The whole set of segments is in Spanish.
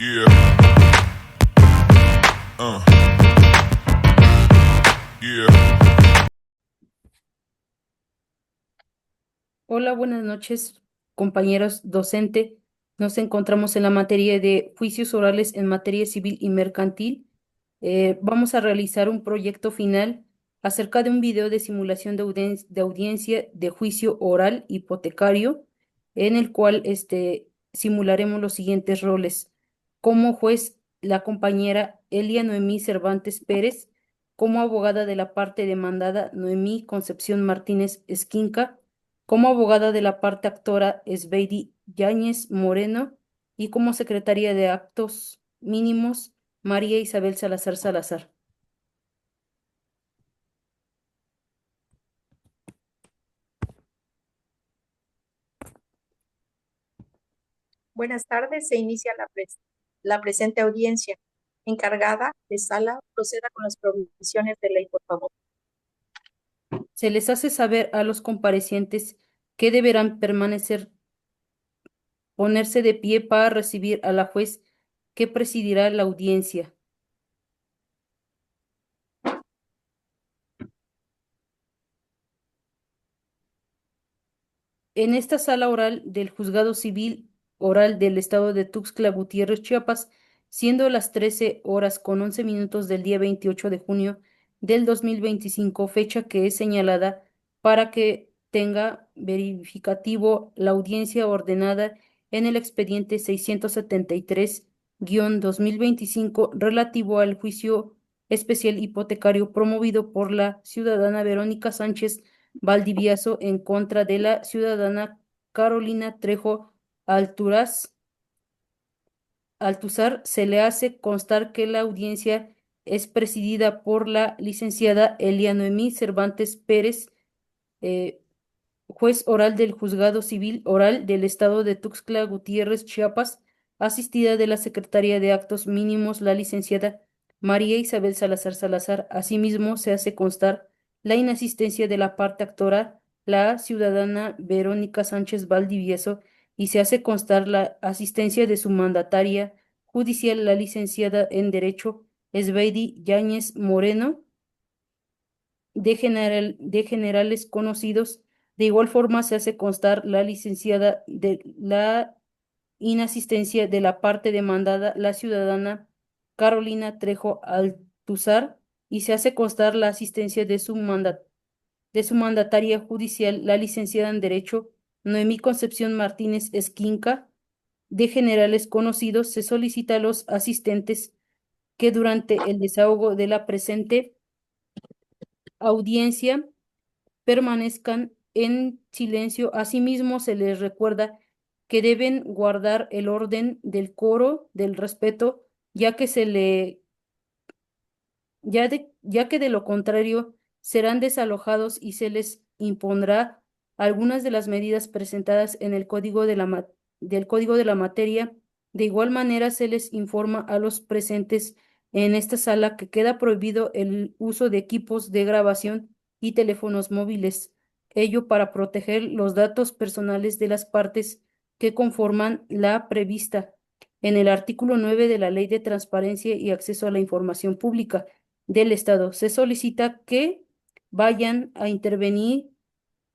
Yeah, uh, yeah. Hola, buenas noches, compañeros docente. Nos encontramos en la materia de juicios orales en materia civil y mercantil. Vamos a realizar un proyecto final acerca de un video de simulación de audiencia de juicio oral hipotecario, en el cual simularemos los siguientes roles. Como juez, la compañera Elia Noemí Cervantes Pérez; como abogada de la parte demandada, Noemí Concepción Martínez Esquinca; como abogada de la parte actora, Esbeidi Yáñez Moreno; y como secretaria de actos mínimos, María Isabel Salazar Salazar. Buenas tardes, se inicia la presente audiencia. Encargada de sala, proceda con las provisiones de ley, por favor. Se les hace saber a los comparecientes que deberán ponerse de pie para recibir a la juez que presidirá la audiencia. En esta sala oral del Juzgado Civil Oral del Estado de Tuxtla Gutiérrez, Chiapas, siendo las 13:11 del día 28 de junio del 2025, fecha que es señalada para que tenga verificativo la audiencia ordenada en el expediente 673-2025 relativo al juicio especial hipotecario promovido por la ciudadana Verónica Sánchez Valdivieso en contra de la ciudadana Carolina Trejo Alturas. Altuzar. Se le hace constar que la audiencia es presidida por la licenciada Elia Noemí Cervantes Pérez, eh, juez oral del Juzgado Civil Oral del Estado de Tuxtla Gutiérrez, Chiapas, asistida de la Secretaría de Actos Mínimos, la licenciada María Isabel Salazar Salazar. Asimismo, se hace constar la inasistencia de la parte actora, la ciudadana Verónica Sánchez Valdivieso, y se hace constar la asistencia de su mandataria judicial, la licenciada en Derecho Esbeidi Yáñez Moreno, de generales conocidos. De igual forma, se hace constar la licenciada de la inasistencia de la parte demandada, la ciudadana Carolina Trejo Altuzar, y se hace constar la asistencia de su mandataria judicial, la licenciada en Derecho Noemí Concepción Martínez Esquinca. De generales conocidos, se solicita a los asistentes que durante el desahogo de la presente audiencia permanezcan en silencio. Asimismo, se les recuerda que deben guardar el orden del coro, del respeto, ya que ya que de lo contrario serán desalojados y se les impondrá algunas de las medidas presentadas en el del Código de la Materia. De igual manera, se les informa a los presentes en esta sala que queda prohibido el uso de equipos de grabación y teléfonos móviles, ello para proteger los datos personales de las partes que conforman la prevista en el artículo 9 de la Ley de Transparencia y Acceso a la Información Pública del Estado. Se solicita que vayan a intervenir,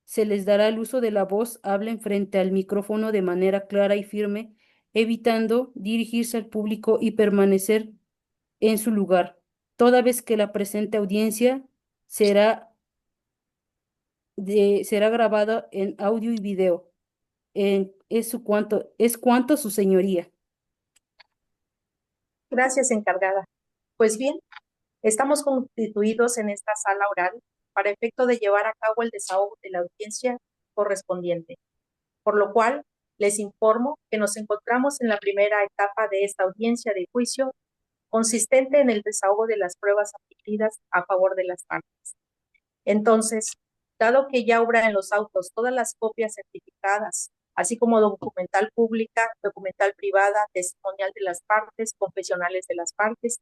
se les dará el uso de la voz, hablen frente al micrófono de manera clara y firme, evitando dirigirse al público y permanecer en su lugar, toda vez que la presente audiencia será, será grabada en audio y video. Es cuanto, su señoría. Gracias, encargada. Pues bien, estamos constituidos en esta sala oral para efecto de llevar a cabo el desahogo de la audiencia correspondiente, por lo cual les informo que nos encontramos en la primera etapa de esta audiencia de juicio, consistente en el desahogo de las pruebas adquiridas a favor de las partes. Entonces, dado que ya obran en los autos todas las copias certificadas, así como documental pública, documental privada, testimonial de las partes, confesionales de las partes,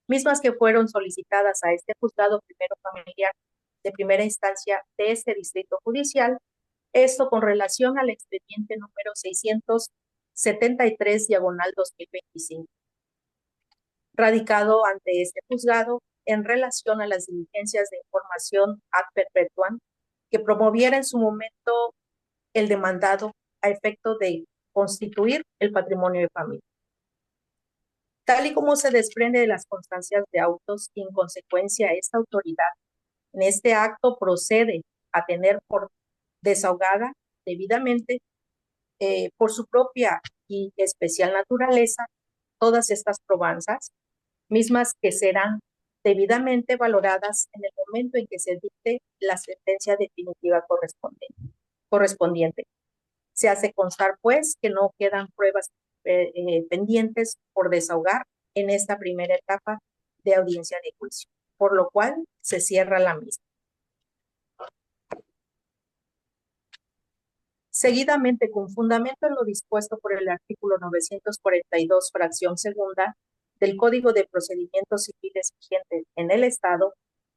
mismas que fueron solicitadas a este juzgado primero familiar de primera instancia de este distrito judicial, esto con relación al expediente número 673/2025. radicado ante este juzgado en relación a las diligencias de información ad perpetuam que promoviera en su momento el demandado a efecto de constituir el patrimonio de familia. Tal y como se desprende de las constancias de autos, y en consecuencia esta autoridad en este acto procede a tener por desahogada debidamente por su propia y especial naturaleza todas estas probanzas, mismas que serán debidamente valoradas en el momento en que se dicte la sentencia definitiva correspondiente. Se hace constar, pues, que no quedan pruebas pendientes por desahogar en esta primera etapa de audiencia de juicio, por lo cual se cierra la misma. Seguidamente, con fundamento en lo dispuesto por el artículo 942, fracción segunda, del Código de Procedimientos Civiles vigente en el Estado,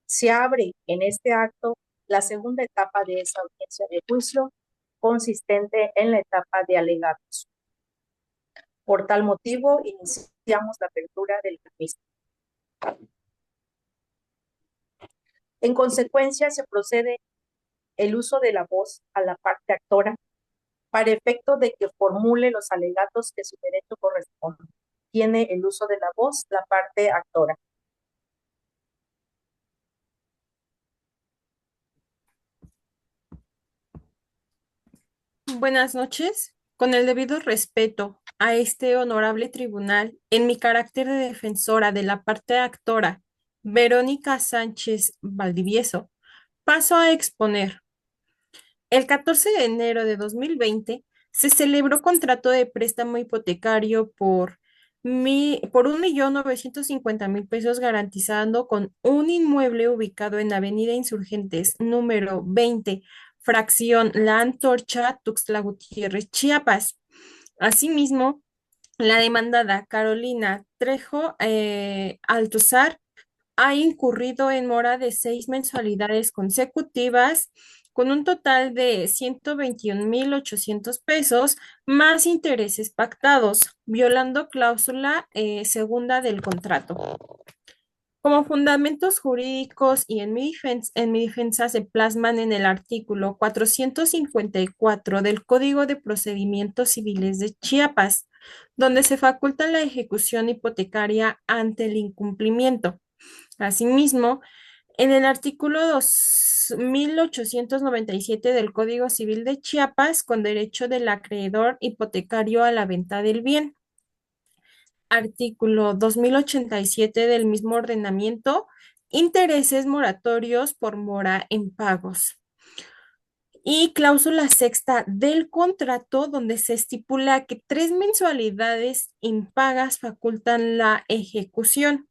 se abre en este acto la segunda etapa de esa audiencia de juicio, consistente en la etapa de alegatos. Por tal motivo, iniciamos la apertura del mismo. En consecuencia, se procede el uso de la voz a la parte actora para efecto de que formule los alegatos que su derecho corresponde. Tiene el uso de la voz la parte actora. Buenas noches. Con el debido respeto a este honorable tribunal, en mi carácter de defensora de la parte actora, Verónica Sánchez Valdivieso, paso a exponer. El 14 de enero de 2020 se celebró contrato de préstamo hipotecario por 1.950.000 pesos, garantizando con un inmueble ubicado en Avenida Insurgentes, número 20, fracción La Antorcha, Tuxtla Gutiérrez, Chiapas. Asimismo, la demandada Carolina Trejo Altozar ha incurrido en mora de 6 mensualidades consecutivas con un total de 121.800 pesos más intereses pactados, violando cláusula segunda del contrato. Como fundamentos jurídicos y en mi defensa se plasman en el artículo 454 del Código de Procedimientos Civiles de Chiapas, donde se faculta la ejecución hipotecaria ante el incumplimiento. Asimismo, en el artículo 2897 del Código Civil de Chiapas, con derecho del acreedor hipotecario a la venta del bien. Artículo 2087 del mismo ordenamiento, intereses moratorios por mora en pagos. Y cláusula sexta del contrato, donde se estipula que 3 mensualidades impagas facultan la ejecución.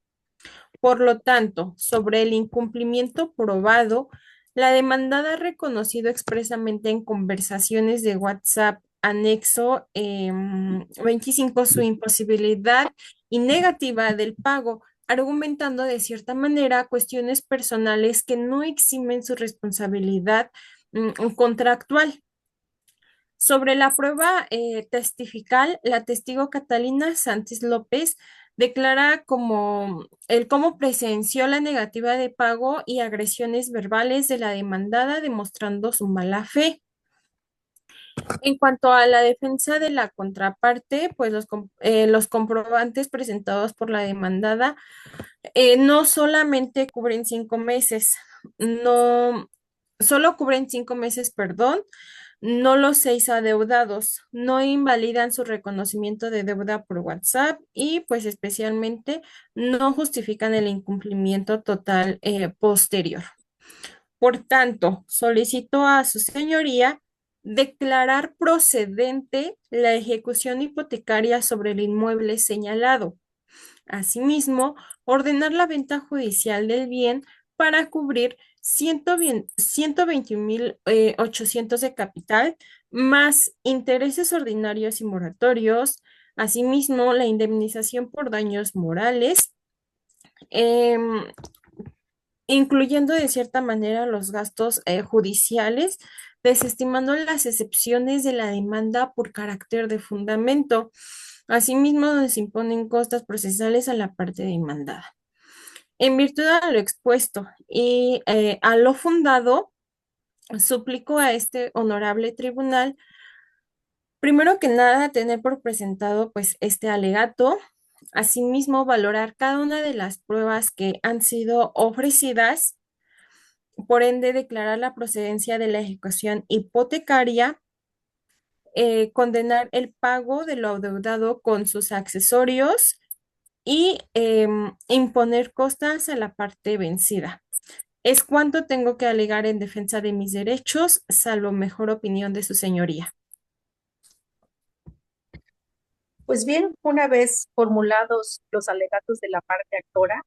Por lo tanto, sobre el incumplimiento probado, la demandada ha reconocido expresamente en conversaciones de WhatsApp anexo 25 su imposibilidad y negativa del pago, argumentando de cierta manera cuestiones personales que no eximen su responsabilidad contractual. Sobre la prueba testifical, la testigo Catalina Sánchez López declara cómo presenció la negativa de pago y agresiones verbales de la demandada, demostrando su mala fe. En cuanto a la defensa de la contraparte, pues los comprobantes presentados por la demandada no solamente cubren 5 meses, no, solo cubren 5 meses, perdón, no los 6 adeudados, no invalidan su reconocimiento de deuda por WhatsApp y pues especialmente no justifican el incumplimiento total posterior. Por tanto, solicito a su señoría declarar procedente la ejecución hipotecaria sobre el inmueble señalado. Asimismo, ordenar la venta judicial del bien para cubrir 121.800 de capital, más intereses ordinarios y moratorios. Asimismo, la indemnización por daños morales, em, incluyendo de cierta manera los gastos judiciales, desestimando las excepciones de la demanda por carácter de fundamento. Asimismo, se imponen costas procesales a la parte demandada. En virtud de lo expuesto y a lo fundado, suplico a este honorable tribunal, primero que nada, tener por presentado pues este alegato, asimismo valorar cada una de las pruebas que han sido ofrecidas, por ende declarar la procedencia de la ejecución hipotecaria, condenar el pago de lo adeudado con sus accesorios y imponer costas a la parte vencida. Es cuanto tengo que alegar en defensa de mis derechos, salvo mejor opinión de su señoría. Pues bien, una vez formulados los alegatos de la parte actora,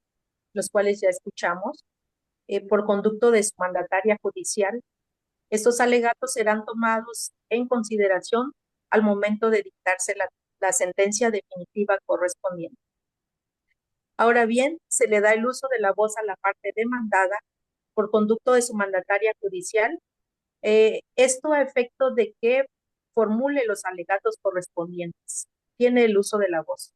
los cuales ya escuchamos, por conducto de su mandataria judicial, estos alegatos serán tomados en consideración al momento de dictarse la sentencia definitiva correspondiente. Ahora bien, se le da el uso de la voz a la parte demandada por conducto de su mandataria judicial, esto a efecto de que formule los alegatos correspondientes. Tiene el uso de la voz.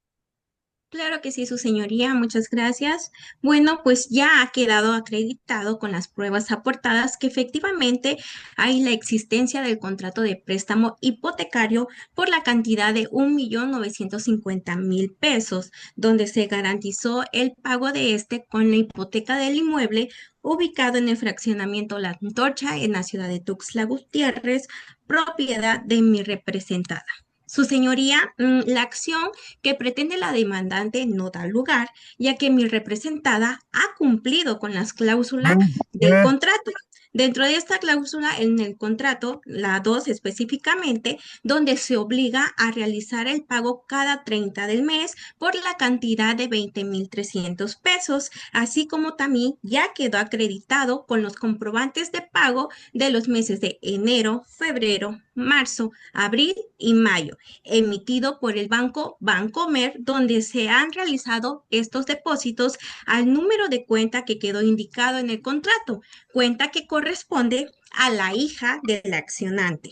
Claro que sí, su señoría, muchas gracias. Bueno, pues ya ha quedado acreditado con las pruebas aportadas que efectivamente hay la existencia del contrato de préstamo hipotecario por la cantidad de 1.950.000 pesos, donde se garantizó el pago de este con la hipoteca del inmueble ubicado en el fraccionamiento La Antorcha en la ciudad de Tuxtla Gutiérrez, propiedad de mi representada. Su señoría, la acción que pretende la demandante no da lugar, ya que mi representada ha cumplido con las cláusulas del contrato. Dentro de esta cláusula, en el contrato, la 2 específicamente, donde se obliga a realizar el pago cada 30 del mes por la cantidad de 20.300 pesos, así como también ya quedó acreditado con los comprobantes de pago de los meses de enero, febrero, marzo, abril y mayo, emitido por el banco Bancomer, donde se han realizado estos depósitos al número de cuenta que quedó indicado en el contrato, cuenta que corresponde a la hija del accionante.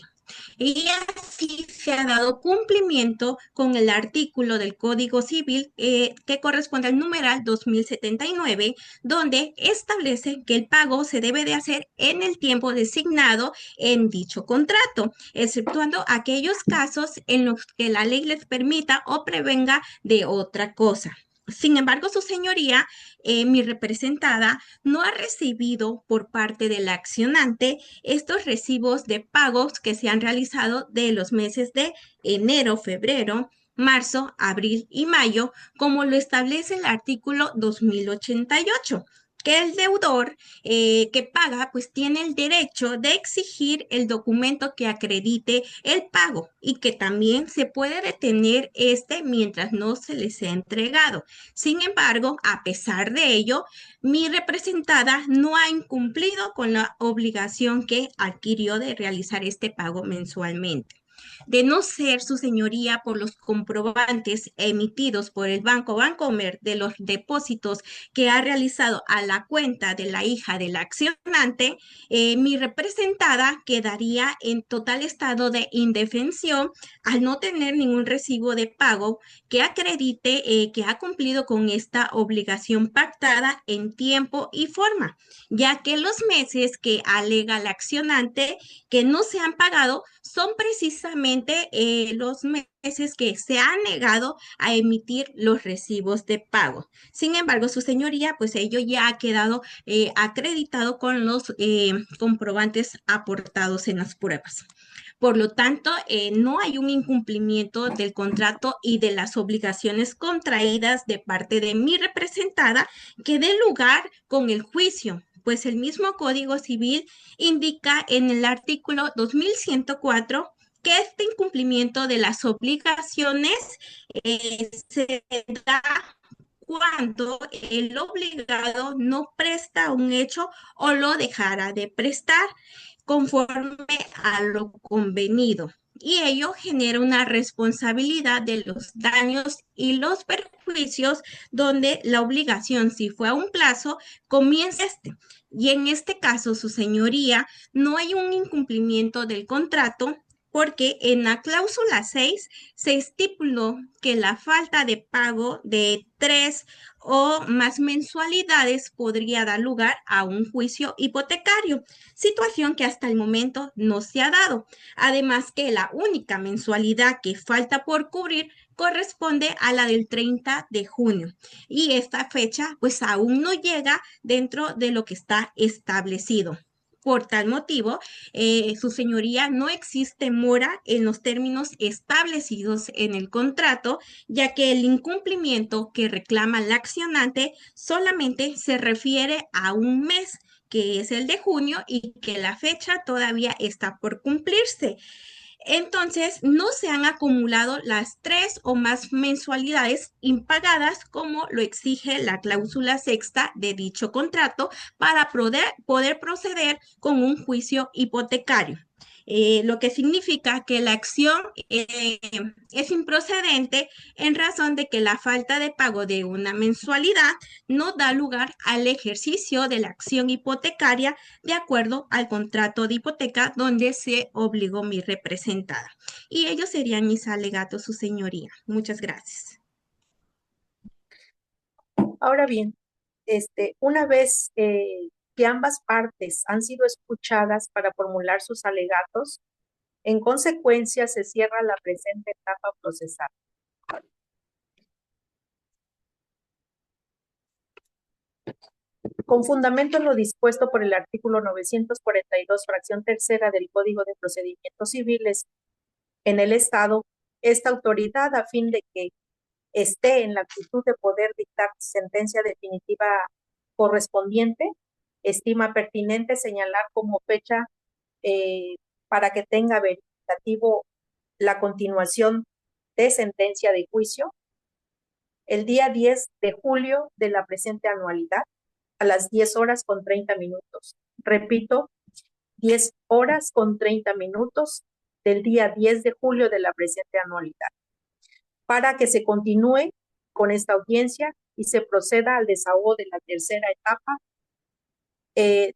Y así se ha dado cumplimiento con el artículo del Código Civil que corresponde al numeral 2079, donde establece que el pago se debe de hacer en el tiempo designado en dicho contrato, exceptuando aquellos casos en los que la ley les permita o prevenga de otra cosa. Sin embargo, su señoría, mi representada, no ha recibido por parte del accionante estos recibos de pagos que se han realizado de los meses de enero, febrero, marzo, abril y mayo, como lo establece el artículo 2088, que el deudor que paga pues tiene el derecho de exigir el documento que acredite el pago y que también se puede detener este mientras no se les sea entregado. Sin embargo, a pesar de ello, mi representada no ha incumplido con la obligación que adquirió de realizar este pago mensualmente. De no ser su señoría por los comprobantes emitidos por el Banco Bancomer de los depósitos que ha realizado a la cuenta de la hija del accionante, mi representada quedaría en total estado de indefensión al no tener ningún recibo de pago que acredite que ha cumplido con esta obligación pactada en tiempo y forma, ya que los meses que alega el accionante que no se han pagado son precisamente los meses que se han negado a emitir los recibos de pago. Sin embargo, su señoría, pues ello ya ha quedado acreditado con los comprobantes aportados en las pruebas. Por lo tanto, no hay un incumplimiento del contrato y de las obligaciones contraídas de parte de mi representada que dé lugar con el juicio, pues el mismo Código Civil indica en el artículo 2104 que este incumplimiento de las obligaciones se da cuando el obligado no presta un hecho o lo dejara de prestar conforme a lo convenido. Y ello genera una responsabilidad de los daños y los perjuicios donde la obligación, si fue a un plazo, comienza este. Y en este caso, su señoría, no hay un incumplimiento del contrato, porque en la cláusula 6 se estipuló que la falta de pago de 3 o más mensualidades podría dar lugar a un juicio hipotecario, situación que hasta el momento no se ha dado. Además que la única mensualidad que falta por cubrir corresponde a la del 30 de junio y esta fecha pues aún no llega dentro de lo que está establecido. Por tal motivo, su señoría, no existe mora en los términos establecidos en el contrato, ya que el incumplimiento que reclama la accionante solamente se refiere a un mes, que es el de junio, y que la fecha todavía está por cumplirse. Entonces, no se han acumulado las 3 o más mensualidades impagadas como lo exige la cláusula sexta de dicho contrato para poder proceder con un juicio hipotecario. Lo que significa que la acción es improcedente en razón de que la falta de pago de una mensualidad no da lugar al ejercicio de la acción hipotecaria de acuerdo al contrato de hipoteca donde se obligó mi representada. Y ellos serían mis alegatos, su señoría. Muchas gracias. Ahora bien, una vez que ambas partes han sido escuchadas para formular sus alegatos, en consecuencia se cierra la presente etapa procesal. Con fundamento en lo dispuesto por el artículo 942, fracción tercera del Código de Procedimientos Civiles en el Estado, esta autoridad, a fin de que esté en la actitud de poder dictar sentencia definitiva correspondiente, estima pertinente señalar como fecha para que tenga verificativo la continuación de sentencia de juicio el día 10 de julio de la presente anualidad a las 10 horas con 30 minutos. Repito, 10 horas con 30 minutos del día 10 de julio de la presente anualidad, para que se continúe con esta audiencia y se proceda al desahogo de la tercera etapa,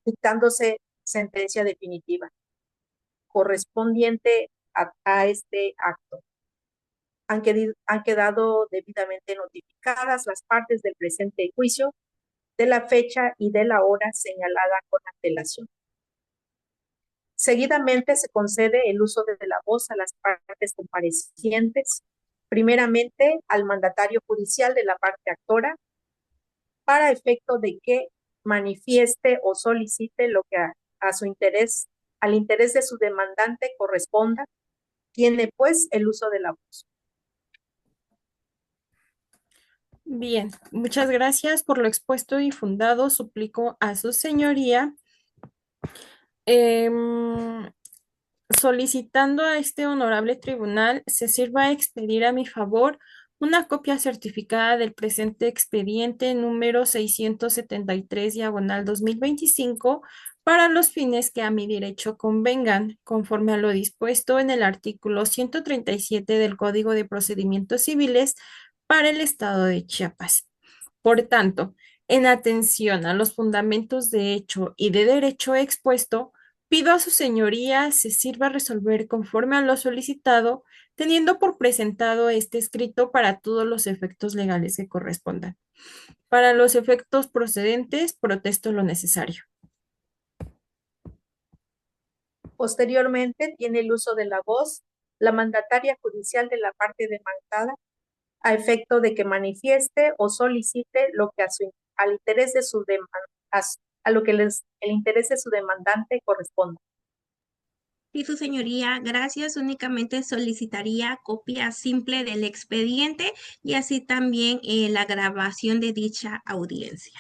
dictándose sentencia definitiva correspondiente a este acto. Han quedado debidamente notificadas las partes del presente juicio de la fecha y de la hora señalada con antelación. Seguidamente se concede el uso de la voz a las partes comparecientes, primeramente al mandatario judicial de la parte actora, para efecto de que manifieste o solicite lo que a su interés, al interés de su demandante corresponda, tiene pues el uso de la voz. Bien, muchas gracias por lo expuesto y fundado. Suplico a su señoría, em, solicitando a este honorable tribunal se sirva a expedir a mi favor una copia certificada del presente expediente número 673 diagonal 2025 para los fines que a mi derecho convengan, conforme a lo dispuesto en el artículo 137 del Código de Procedimientos Civiles para el Estado de Chiapas. Por tanto, en atención a los fundamentos de hecho y de derecho expuesto, pido a su señoría se sirva a resolver conforme a lo solicitado, teniendo por presentado este escrito para todos los efectos legales que correspondan. Para los efectos procedentes, protesto lo necesario. Posteriormente, tiene el uso de la voz la mandataria judicial de la parte demandada a efecto de que manifieste o solicite lo que al interés de su a lo que el interés de su demandante corresponda. Y su señoría, gracias, únicamente solicitaría copia simple del expediente y así también la grabación de dicha audiencia.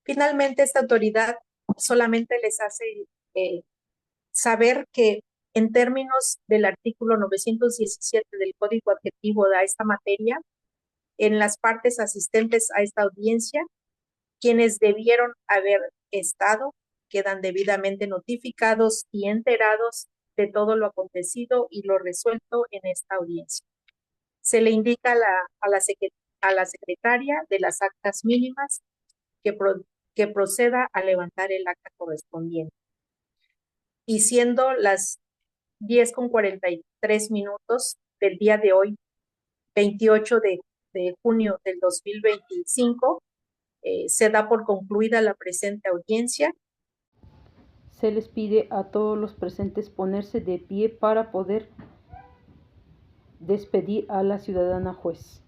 Finalmente, esta autoridad solamente les hace saber que en términos del artículo 917 del Código Adjetivo de esta materia, en las partes asistentes a esta audiencia, quienes debieron haber estado quedan debidamente notificados y enterados de todo lo acontecido y lo resuelto en esta audiencia. Se le indica a la secretaria de las actas mínimas que proceda a levantar el acta correspondiente. y siendo las 10:43 del día de hoy, 28 de junio del 2025, se da por concluida la presente audiencia. Se les pide a todos los presentes ponerse de pie para poder despedir a la ciudadana juez.